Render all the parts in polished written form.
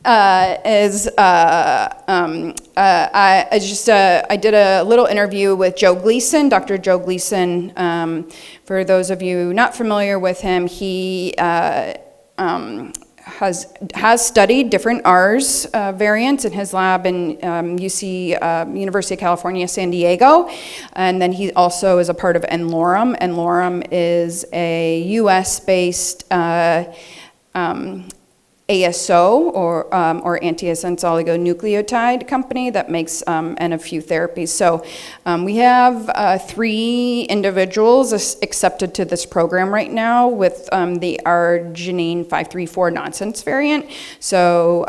I did a little interview with Joe Gleeson, Dr. Joe Gleeson. For those of you not familiar with him, he has studied different R's variants in his lab in University of California, San Diego. And then he also is a part of n-Lorem. n-Lorem is a US-based ASO or antisense oligonucleotide company that makes N of few therapies. So we have 3 individuals accepted to this program right now with the arginine 534 nonsense variant. So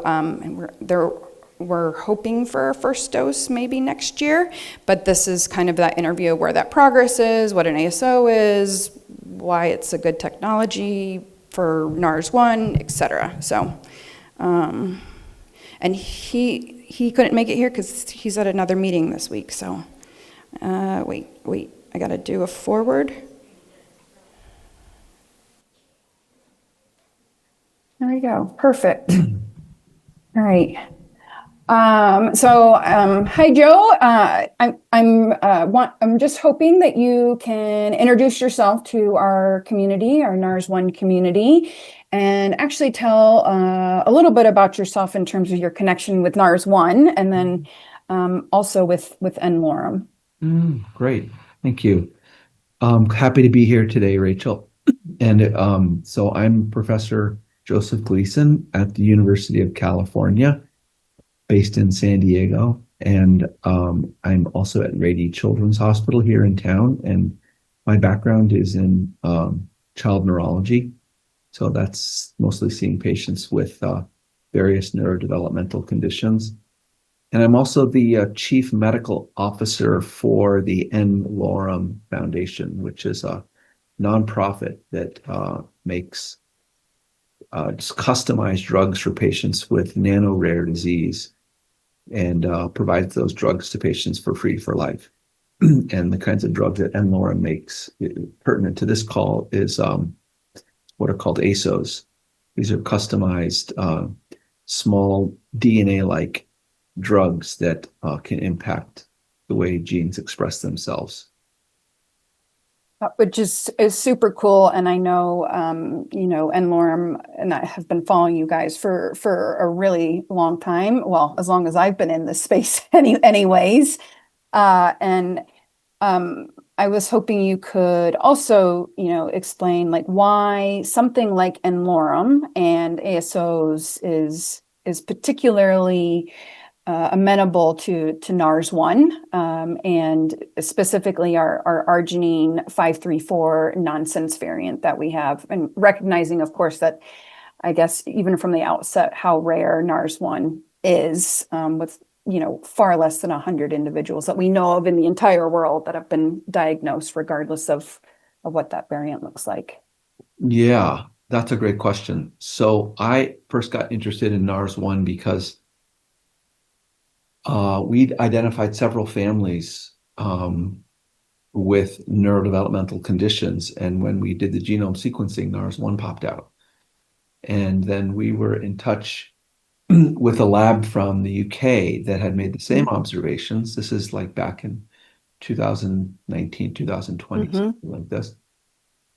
we're hoping for our first dose maybe next year, but this is kind of that interview where that progress is, what an ASO is, why it's a good technology for NARS1, etc. So, and he couldn't make it here because he's at another meeting this week. So, wait, I got to do a forward. There we go. Perfect. All right. Hi Joe. I'm just hoping that you can introduce yourself to our community, our NARS1 community, and actually tell a little bit about yourself in terms of your connection with NARS1, and then also with n-Lorem. Great, thank you. Happy to be here today, Rachel. And so I'm Professor Joseph Gleeson at the University of California, based in San Diego, and I'm also at Rady Children's Hospital here in town, and my background is in child neurology, so that's mostly seeing patients with various neurodevelopmental conditions. And I'm also the Chief Medical Officer for the n-Lorem Foundation, which is a nonprofit that makes just customized drugs for patients with nano-rare disease, and provides those drugs to patients for free for life. And the kinds of drugs that n-Lorem makes, pertinent to this call, is what are called ASOs. These are customized small DNA-like drugs that can impact the way genes express themselves. Which is super cool, and I know n-Lorem and I have been following you guys for a really long time. Well, as long as I've been in this space, anyways. And I was hoping you could also, explain like why something like n-Lorem and ASOs is particularly amenable to NARS1, and specifically our arginine 534 nonsense variant that we have, and recognizing, of course, that I guess even from the outset how rare NARS1 is, with far less than 100 individuals that we know of in the entire world that have been diagnosed, regardless of what that variant looks like. Yeah, that's a great question. So I first got interested in NARS1 because we'd identified several families with neurodevelopmental conditions, and when we did the genome sequencing, NARS1 popped out. And then we were in touch with a lab from the UK that had made the same observations. This is like back in 2019, 2020, something like this.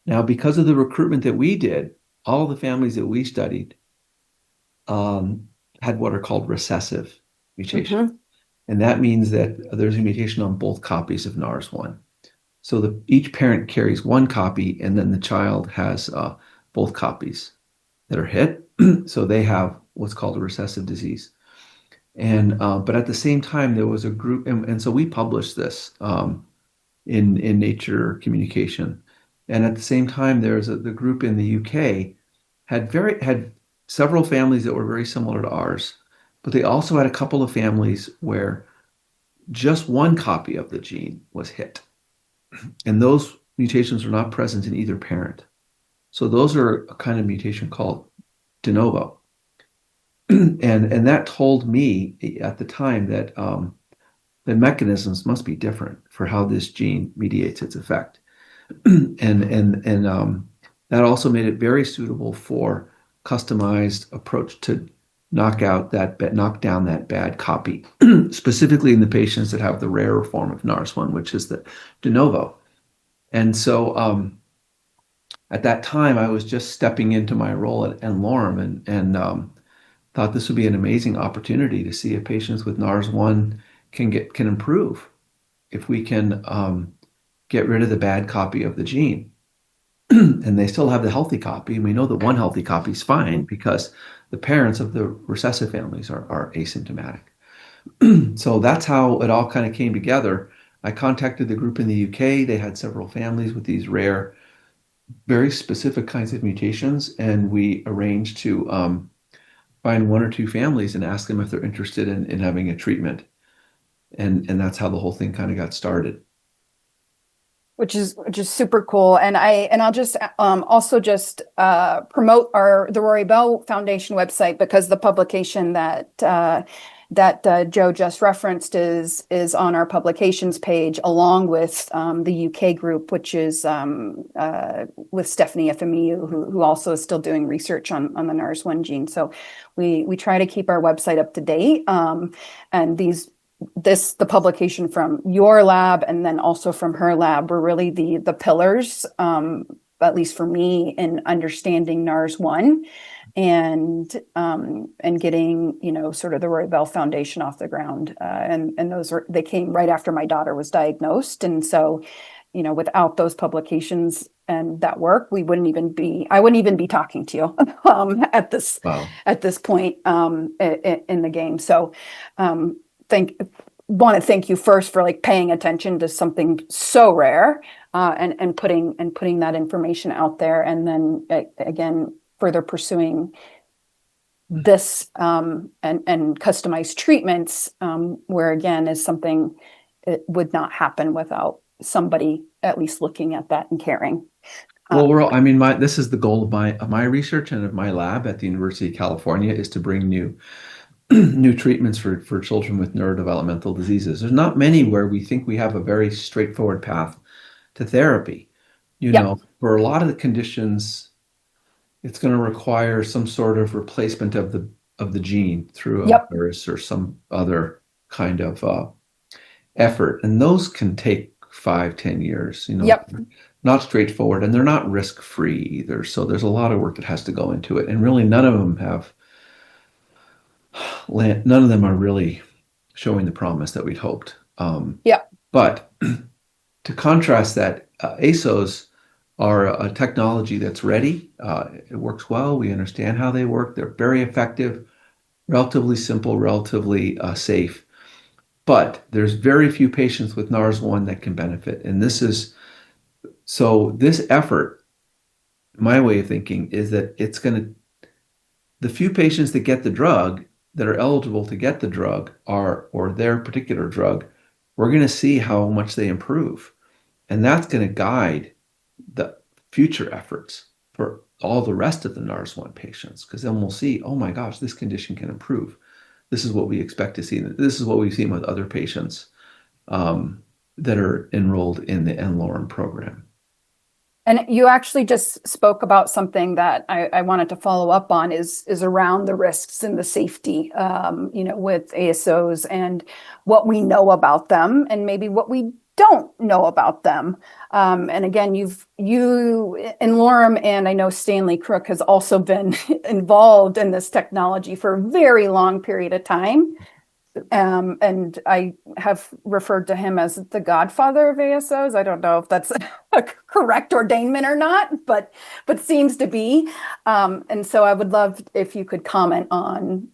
Now, because of the recruitment that we did, all the families that we studied had what are called recessive mutations. And that means that there's a mutation on both copies of NARS1. So each parent carries one copy, and then the child has both copies that are hit. So they have what's called a recessive disease. And but at the same time, there was a group, and so we published this in Nature Communication. And at the same time, there's the group in the UK had several families that were very similar to ours, but they also had a couple of families where just one copy of the gene was hit. And those mutations are not present in either parent. So those are a kind of mutation called de novo. And that told me at the time that the mechanisms must be different for how this gene mediates its effect. And that also made it very suitable for customized approach to knock down that bad copy, specifically in the patients that have the rarer form of NARS1, which is the de novo. And so at that time, I was just stepping into my role at n-Lorem and thought this would be an amazing opportunity to see if patients with NARS1 can improve if we can get rid of the bad copy of the gene. And they still have the healthy copy. And we know that one healthy copy is fine because the parents of the recessive families are asymptomatic. So that's how it all kind of came together. I contacted the group in the UK. They had several families with these rare, very specific kinds of mutations, and we arranged to find one or two families and ask them if they're interested in having a treatment. And that's how the whole thing kind of got started. Which is super cool. And I'll just also just promote the Rory Bell Foundation website, because the publication that Joe just referenced is on our publications page, along with the UK group, which is with Stephanie FMEU, who also is still doing research on the NARS1 gene. So we try to keep our website up to date. And the publication from your lab and then also from her lab were really the pillars, at least for me, in understanding NARS1 and getting, sort of the Roy Bell Foundation off the ground. And they came right after my daughter was diagnosed. And so, without those publications and that work, I wouldn't even be talking to you at this Wow. point in the game. So want to thank you first for paying attention to something so rare, and putting that information out there, and then again further pursuing this and customized treatments, where again is something it would not happen without somebody at least looking at that and caring. Well, this is the goal of my research and of my lab at the University of California, is to bring new treatments for children with neurodevelopmental diseases. There's not many where we think we have a very straightforward path to therapy. Yep. For a lot of the conditions, it's going to require some sort of replacement of the gene through a Yep. virus or some other kind of effort, and those can take 5, 10 years. Yep. Not straightforward, and they're not risk-free either. So there's a lot of work that has to go into it, and really none of them are really showing the promise that we'd hoped. Yep. But to contrast that, ASOs are a technology that's ready. It works well. We understand how they work. They're very effective, relatively simple, relatively safe. But there's very few patients with NARS1 that can benefit. And this effort, my way of thinking, is that the few patients that get the drug, that are eligible to get the drug or their particular drug, we're going to see how much they improve. And that's going to guide the future efforts for all the rest of the NARS1 patients, because then we'll see, oh my gosh, this condition can improve. This is what we expect to see. This is what we've seen with other patients that are enrolled in the n-Lorem program. And you actually just spoke about something that I wanted to follow up on is around the risks and the safety, with ASOs and what we know about them and maybe what we don't know about them. And again, you n-Lorem, and I know Stanley Crook has also been involved in this technology for a very long period of time. And I have referred to him as the godfather of ASOs. I don't know if that's a correct ordainment or not, but seems to be. And so I would love if you could comment on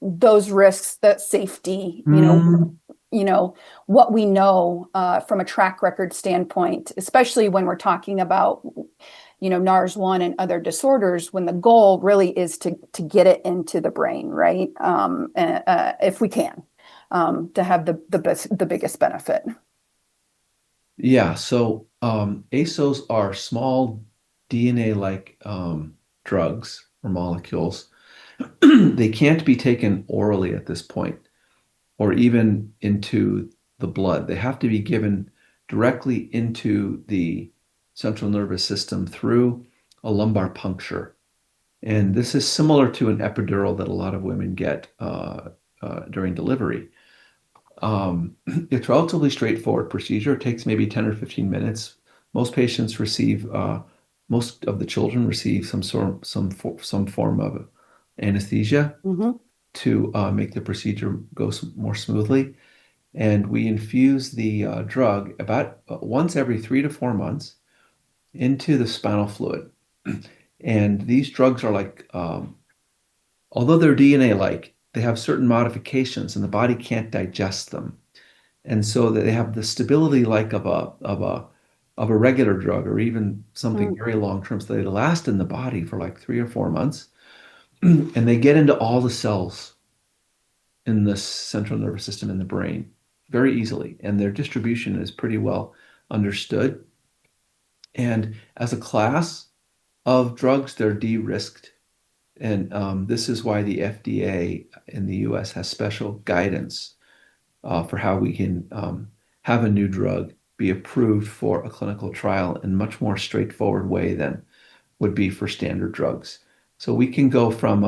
those risks, that safety, what we know from a track record standpoint, especially when we're talking about NARS1 and other disorders, when the goal really is to get it into the brain, right? If we can, to have the biggest benefit. Yeah, so ASOs are small DNA-like drugs or molecules. They can't be taken orally at this point, or even into the blood. They have to be given directly into the central nervous system through a lumbar puncture And this is similar to an epidural that a lot of women get during delivery. It's a relatively straightforward procedure. It takes maybe 10 or 15 minutes. Most patients receive, most of the children receive some form of anesthesia Hmm. to make the procedure go more smoothly. And we infuse the drug about once every 3 to 4 months into the spinal fluid. And these drugs are like, although they're DNA-like, they have certain modifications, and the body can't digest them. And so they have the stability like of a regular drug, or even something Mm. very long term, so they last in the body for like 3 or 4 months, and they get into all the cells in the central nervous system in the brain very easily, and their distribution is pretty well understood. And as a class of drugs, they're de-risked. And this is why the FDA in the US has special guidance for how we can have a new drug be approved for a clinical trial in a much more straightforward way than would be for standard drugs. So we can go from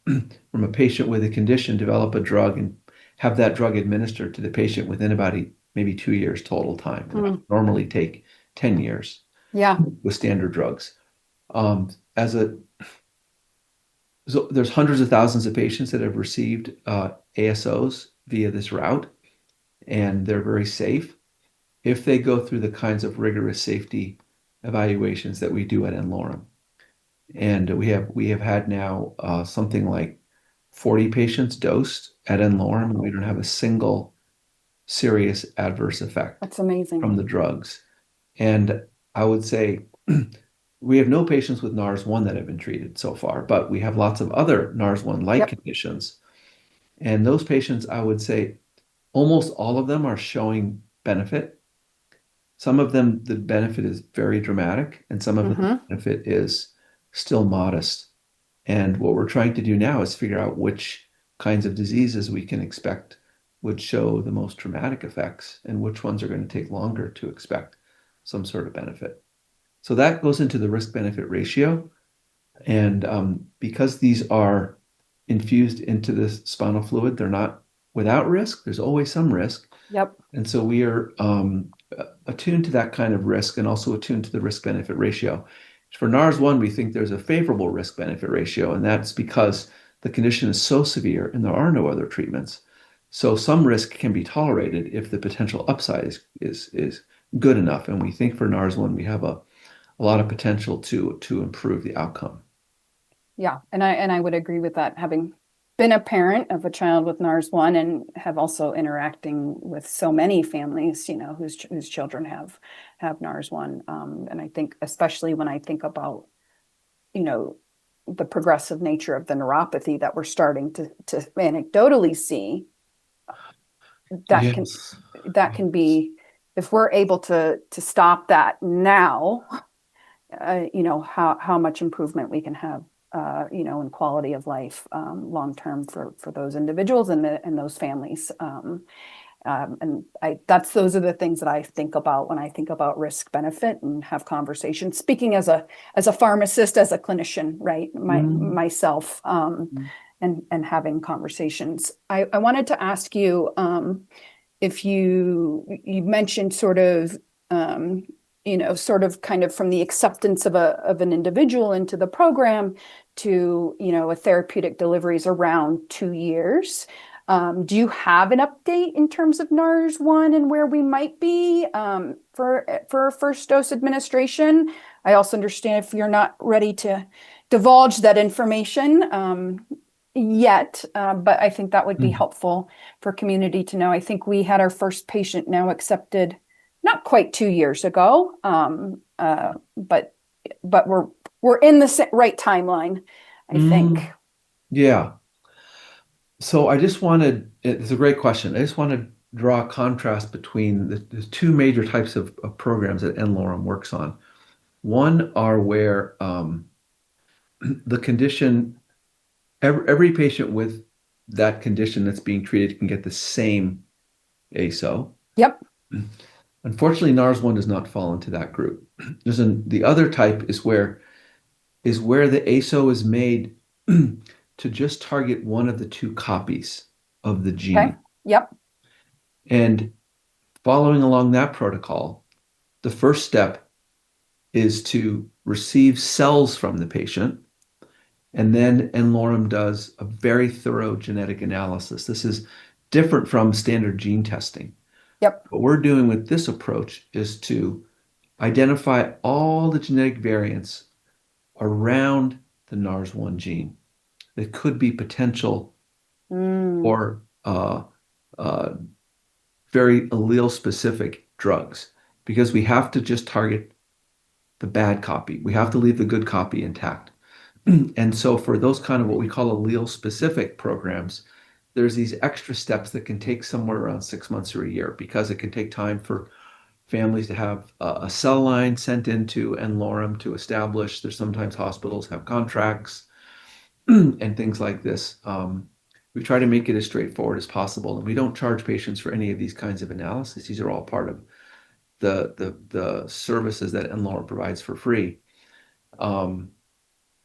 a patient with a condition, develop a drug, and have that drug administered to the patient within about maybe 2 years total time. And that Mm. would normally take 10 years Yeah. with standard drugs. As a So there's hundreds of thousands of patients that have received ASOs via this route, and they're very safe if they go through the kinds of rigorous safety evaluations that we do at n-Lorem. And we have had now something like 40 patients dosed at n-Lorem, and we don't have a single serious adverse effect That's amazing. from the drugs. And I would say we have no patients with NARS1 that have been treated so far, but we have lots of other NARS1-like Yep. conditions. And those patients, I would say almost all of them are showing benefit. Some of them, the benefit is very dramatic, and some of them, the Hmm. benefit is still modest. And what we're trying to do now is figure out which kinds of diseases we can expect would show the most dramatic effects and which ones are going to take longer to expect some sort of benefit. So that goes into the risk benefit ratio. And because these are infused into the spinal fluid, they're not without risk. There's always some risk. Yep. And so we are attuned to that kind of risk and also attuned to the risk benefit ratio. For NARS1, we think there's a favorable risk benefit ratio, and that's because the condition is so severe and there are no other treatments. So some risk can be tolerated if the potential upside is good enough. And we think for NARS1, we have a lot of potential to improve the outcome. Yeah. And I would agree with that, having been a parent of a child with NARS1 and have also interacting with so many families, whose children have NARS1. And I think especially when I think about, you know, the progressive nature of the neuropathy that we're starting to anecdotally see, that can Yes. that can be, if we're able to stop that now, how much improvement we can have, in quality of life, long term for those individuals and those families. Those are the things that I think about when I think about risk benefit and have conversations. Speaking as a pharmacist, as a clinician, right? Mm, Myself, and having conversations. I wanted to ask you, if you mentioned sort of, sort of kind of from the acceptance of an individual into the program to, a therapeutic delivery is around 2 years. Do you have an update in terms of NARS1 and where we might be, for a first dose administration? I also understand if you're not ready to divulge that information, yet, but I think that would be mm, helpful for community to know. I think we had our first patient now accepted not quite 2 years ago, but we're in the right timeline, I think. mm. Yeah. So I just wanted, it's a great question. I just want to draw a contrast between the two major types of programs that n-Lorem works on. One are where the condition, every patient with that condition that's being treated can get the same ASO. Yep. Unfortunately, NARS1 does not fall into that group. The other type is where is where the ASO is made to just target one of the two copies of the Okay. gene. Yep. And following along that protocol, the first step is to receive cells from the patient. And then n-Lorem does a very thorough genetic analysis. This is different from standard gene testing. Yep. What we're doing with this approach is to identify all the genetic variants around the NARS1 gene that could be potential Mm. or uh, very allele specific drugs because we have to just target the bad copy. We have to leave the good copy intact. And so for those kind of what we call allele specific programs, there's these extra steps that can take somewhere around 6 months or a year because it can take time for families to have a cell line sent into n-Lorem to establish. There's sometimes hospitals have contracts and things like this. We try to make it as straightforward as possible, and we don't charge patients for any of these kinds of analysis. These are all part of the services that n-Lorem provides for free. Um,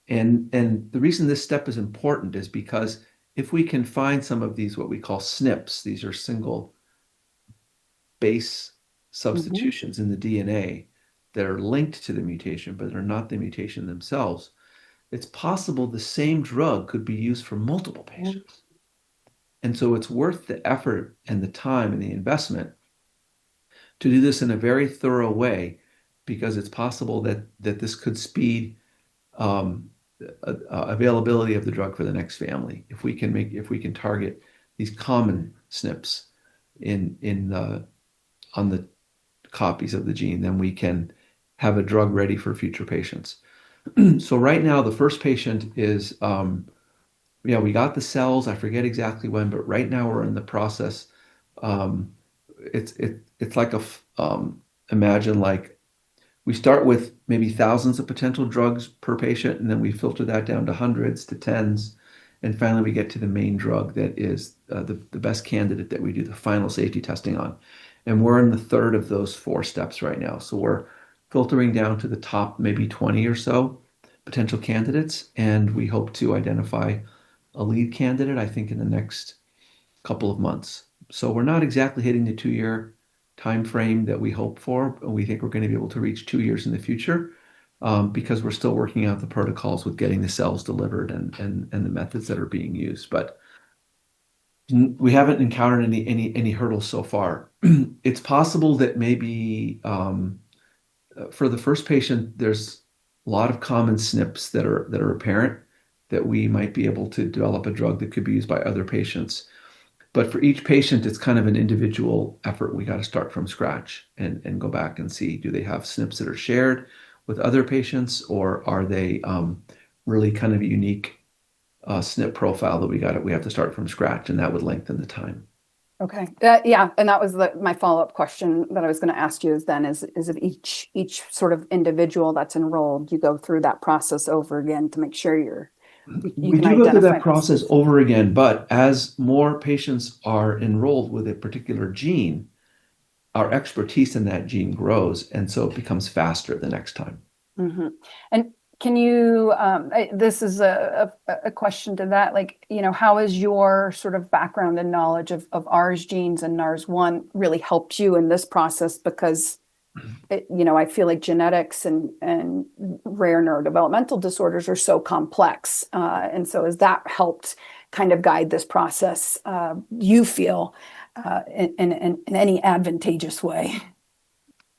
and the reason this step is important is because if we can find some of these what we call SNPs, these are single base Hmm. substitutions in the DNA that are linked to the mutation but are not the mutation themselves, it's possible the same drug could be used for multiple patients. And so it's worth the effort and the time and the investment to do this in a very thorough way because it's possible that this could speed um, availability of the drug for the next family if we can target these common SNPs in on the copies of the gene, then we can have a drug ready for future patients. So right now, the first patient is yeah, we got the cells. I forget exactly when, but right now we're in the process. Um, it's like imagine like we start with maybe thousands of potential drugs per patient, and then we filter that down to hundreds to tens, and finally we get to the main drug that is the best candidate that we do the final safety testing on. And we're in the third of those four steps right now. So we're filtering down to the top maybe 20 or so potential candidates, and we hope to identify a lead candidate, I think, in the next couple of months. So we're not exactly hitting the 2 year time frame that we hope for. We think we're going to be able to reach 2 years in the future because we're still working out the protocols with getting the cells delivered and the methods that are being used. But we haven't encountered any hurdles so far. It's possible that maybe for the first patient, there's a lot of common SNPs that are apparent that we might be able to develop a drug that could be used by other patients. But for each patient, it's kind of an individual effort. We got to start from scratch and go back and see, do they have SNPs that are shared with other patients, or are they really kind of a unique SNP profile that we have to start from scratch, and that would lengthen the time. Okay. Yeah, and that was my follow-up question that I was going to ask you is then is it each sort of individual that's enrolled, you go through that process over again to make sure you We can do go through identify that those process things. over again, but as more patients are enrolled with a particular gene, our expertise in that gene grows, and so it becomes faster the next time. Hmm. And can you, this is a question to that, like, how has your sort of background and knowledge of R's genes and NARS1 really helped you in this process? Because I feel like genetics and rare neurodevelopmental disorders are so complex. And so has that helped kind of guide this process, you feel, in any advantageous way?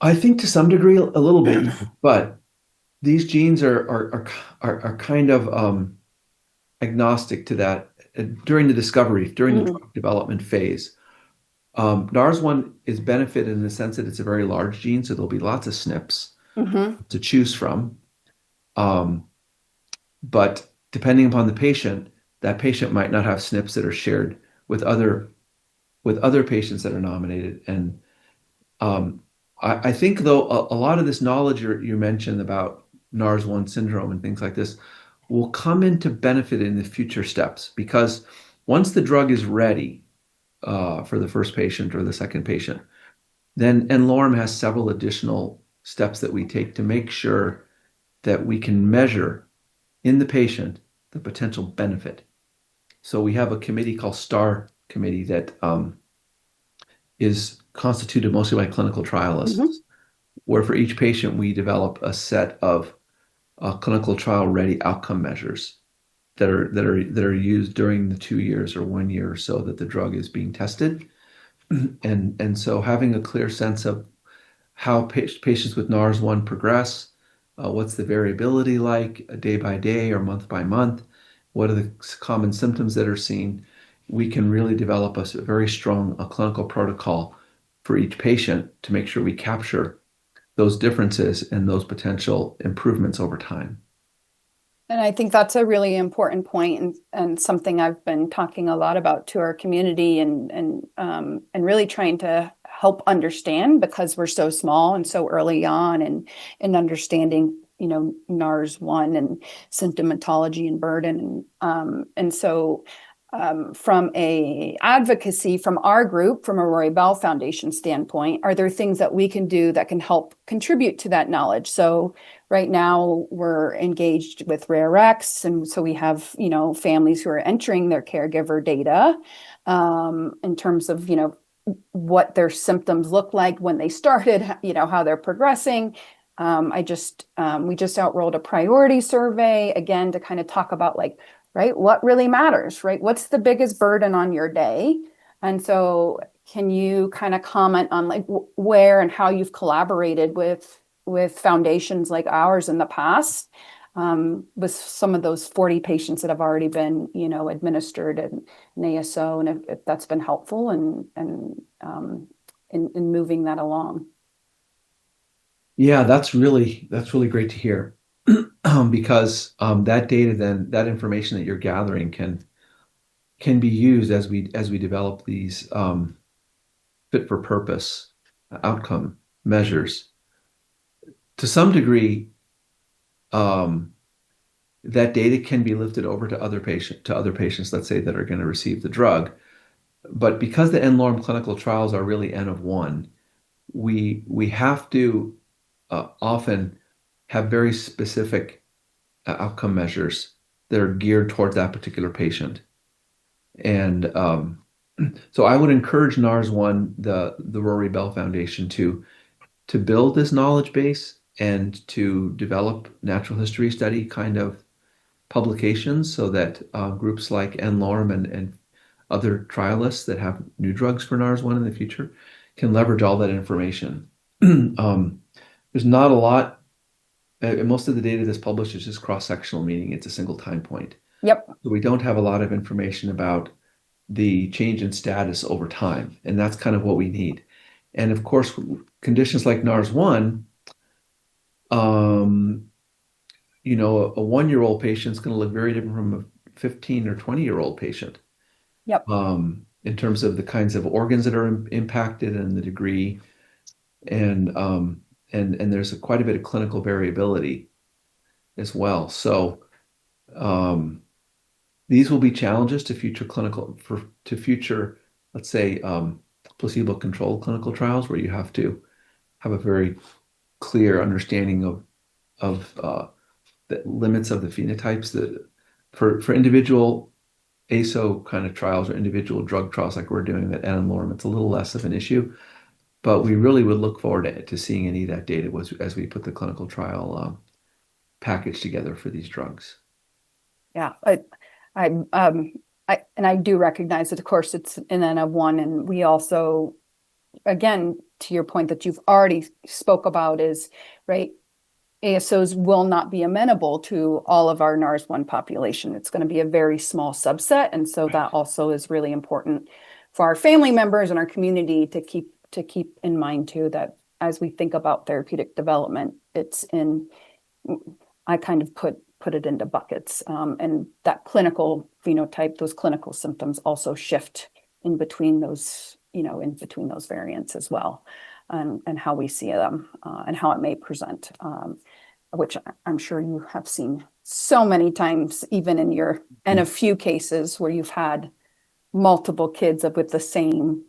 I think to some degree a little bit, yeah, but these genes are kind of agnostic to that during the discovery, during the Mm-hmm. drug development phase. NARS1 is benefited in the sense that it's a very large gene, so there'll be lots of SNPs Mm-hmm. to choose from. Um, but depending upon the patient, that patient might not have SNPs that are shared with other patients that are nominated. And um, I think though a lot of this knowledge you mentioned about NARS1 syndrome and things like this will come into benefit in the future steps because once the drug is ready for the first patient or the second patient, then n-Lorem has several additional steps that we take to make sure that we can measure in the patient the potential benefit. So we have a committee called STAR committee that is constituted mostly by clinical Mhm. trialists, where for each patient we develop a set of clinical trial ready outcome measures that are used during the 2 years or 1 year or so that the drug is being tested. And so having a clear sense of how patients with NARS1 progress, what's the variability like day by day or month by month, what are the common symptoms that are seen, we can really develop a very strong clinical protocol for each patient to make sure we capture those differences and those potential improvements over time. And I think that's a really important point and something I've been talking a lot about to our community and really trying to help understand because we're so small and so early on and understanding, NARS1 and symptomatology and burden. And so from a advocacy from our group, from a Rory Bell Foundation standpoint, are there things that we can do that can help contribute to that knowledge? So right now we're engaged with Rare X, and so we have, families who are entering their caregiver data in terms of, what their symptoms look like when they started, how they're progressing. We just outrolled a priority survey again to kind of talk about like, right, what really matters, right? What's the biggest burden on your day? And so can you kind of comment on like where and how you've collaborated with foundations like ours in the past, with some of those 40 patients that have already been, administered an ASO, and if that's been helpful in moving that along. Yeah, that's really great to hear. Because that data then that information that you're gathering can be used as we develop these fit for purpose outcome measures. To some degree, um, that data can be lifted over to other patients, let's say, that are going to receive the drug. But because the n-Lorem clinical trials are really N of one, we have to often have very specific outcome measures that are geared towards that particular patient. And so I would encourage NARS1, the Rory Bell Foundation, to build this knowledge base and to develop natural history study kind of publications so that groups like n-Lorem and other trialists that have new drugs for NARS1 in the future can leverage all that information. um, there's not a lot, most of the data that's published is just cross-sectional, meaning it's a single time point. Yep. So we don't have a lot of information about the change in status over time, and that's kind of what we need. And of course, conditions like NARS1, um, a 1-year-old patient is going to look very different from a 15 or 20-year-old patient, Yep. in terms of the kinds of organs that are impacted and the degree, and there's quite a bit of clinical variability as well. So um, these will be challenges to future, let's say, placebo-controlled clinical trials where you have to have a very clear understanding of the limits of the phenotypes that for individual ASO kind of trials or individual drug trials like we're doing at n-Lorem, it's a little less of an issue. But we really would look forward to seeing any of that data as we put the clinical trial package together for these drugs. Yeah. I, and I do recognize that, of course, it's an N of one, and we also, again, to your point that you've already spoke about is, right, ASOs will not be amenable to all of our NARS1 population. It's going to be a very small subset. And so that also is really important for our family members and our community to keep in mind too, that as we think about therapeutic development, I kind of put it into buckets. And that clinical phenotype, those clinical symptoms also shift in between those variants as well, and how we see them, and how it may present, which I'm sure you have seen so many times, even in a few cases where you've had multiple kids with the same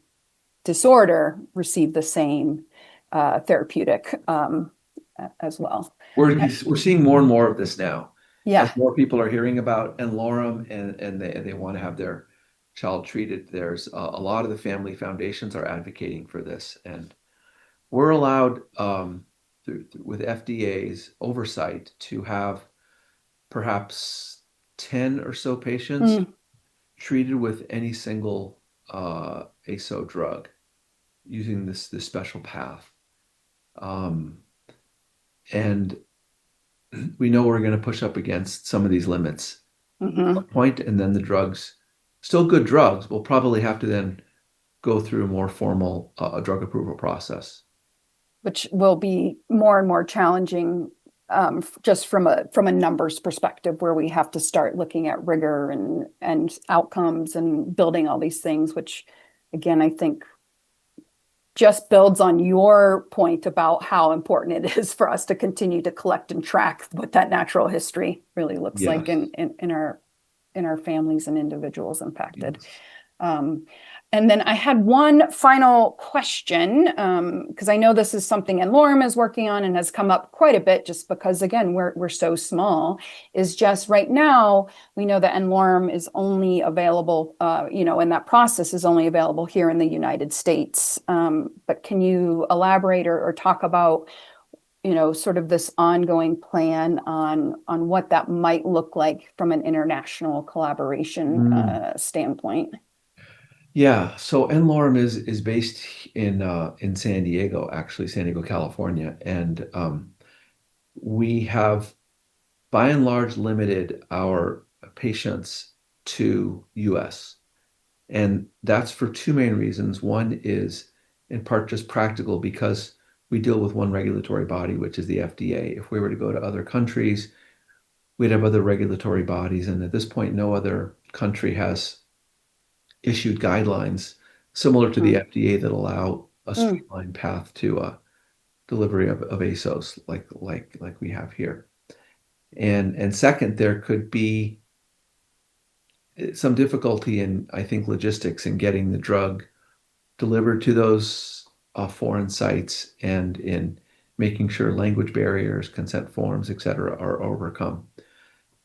disorder receive the same therapeutic as well. We're seeing more and more of this now. Yeah. as more people are hearing about n-Lorem and they want to have their child treated, there's a lot of the family foundations are advocating for this. And we're allowed, with FDA's oversight, to have perhaps 10 or so patients Mm, treated with any single ASO drug using this special path. Um, and we know we're going to push up against some of these limits at hmm one point, and then the drugs, still good drugs, will probably have to then go through a more formal drug approval process. Which will be more and more challenging, just from a numbers perspective, where we have to start looking at rigor and outcomes and building all these things, which again, I think just builds on your point about how important it is for us to continue to collect and track what that natural history really looks like Yes. in our families and individuals impacted. Yes. Um, and then I had one final question, because I know this is something n-Lorem is working on and has come up quite a bit just because, again, we're so small, is just right now, we know that n-Lorem is only available, and that process is only available here in the United States. But can you elaborate or talk about, sort of this ongoing plan on what that might look like from an international collaboration Mm. standpoint? Yeah, so n-Lorem is based in San Diego, actually, San Diego, California, and we have by and large limited our patients to US. And that's for two main reasons. One is in part just practical because we deal with one regulatory body, which is the FDA. If we were to go to other countries, we'd have other regulatory bodies. And at this point, no other country has issued guidelines similar to the Mm, FDA that allow a mm, streamlined path to delivery of ASOs like we have here. And second, there could be some difficulty in, I think, logistics in getting the drug delivered to those foreign sites and in making sure language barriers, consent forms, et cetera, are overcome.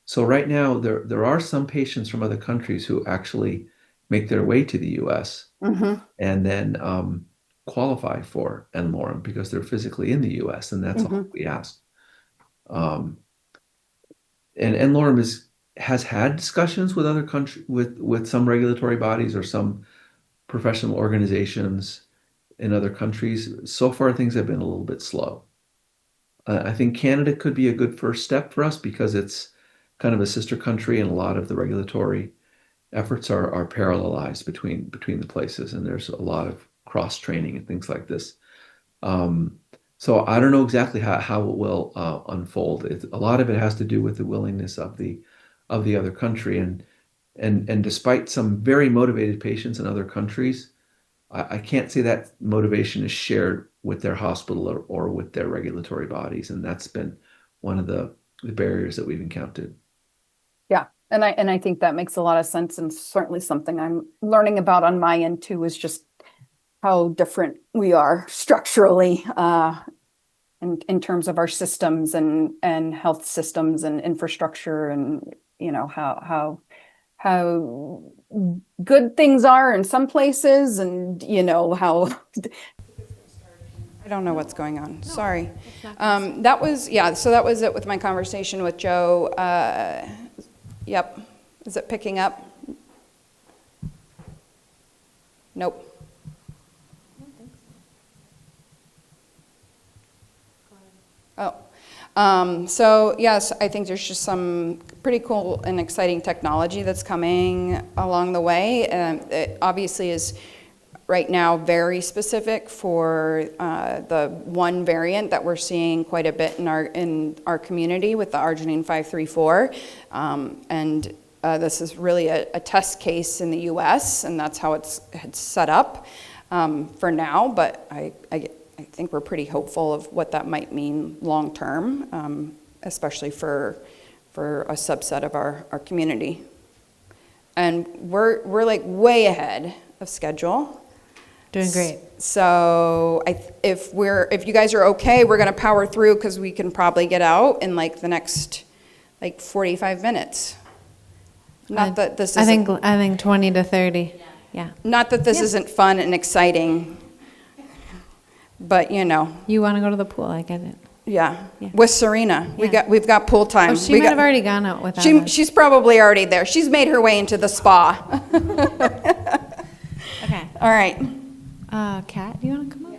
So right now, there are some patients from other countries who actually make their way to the U.S. hmm and then qualify for n-Lorem because they're physically in the U.S. and that's all hmm we ask. Um, and n-Lorem has had discussions with other country with some regulatory bodies or some professional organizations in other countries. So far, things have been a little bit slow. I think Canada could be a good first step for us because it's kind of a sister country, and a lot of the regulatory efforts are parallelized between the places, and there's a lot of cross training and things like this. Um, so I don't know exactly how it will unfold. A lot of it has to do with the willingness of the other country, and despite some very motivated patients in other countries, I can't say that motivation is shared with their hospital or with their regulatory bodies, and that's been one of the barriers that we've encountered. Yeah. And I think that makes a lot of sense, and certainly something I'm learning about on my end too, is just how different we are structurally, in terms of our systems and health systems and infrastructure, and how good things are in some places, and how I don't know what's going on. Sorry. That was, yeah, so that was it with my conversation with Joe. Yep. Is it picking up? Nope. Oh. So yes, I think there's just some pretty cool and exciting technology that's coming along the way. It obviously is right now very specific for the one variant that we're seeing quite a bit in our community with the arginine 534, and this is really a test case in the U.S. and that's how it's set up for now. But I think we're pretty hopeful of what that might mean long term, especially for a subset of our community. And we're like way ahead of schedule. Doing great. So if you guys are okay, we're going to power through because we can probably get out in like the next like 45 minutes. Not that this I isn't, think 20 to 30. Yeah. not that this isn't fun and exciting, but you know, You want to go to the pool? I get it. yeah. Yeah. With Serena, Yeah. we've got pool time. Oh, she We might got- have already gone out without us. She's probably already there. She's made her way into the spa. Okay. All right. Kat, do you want to come up?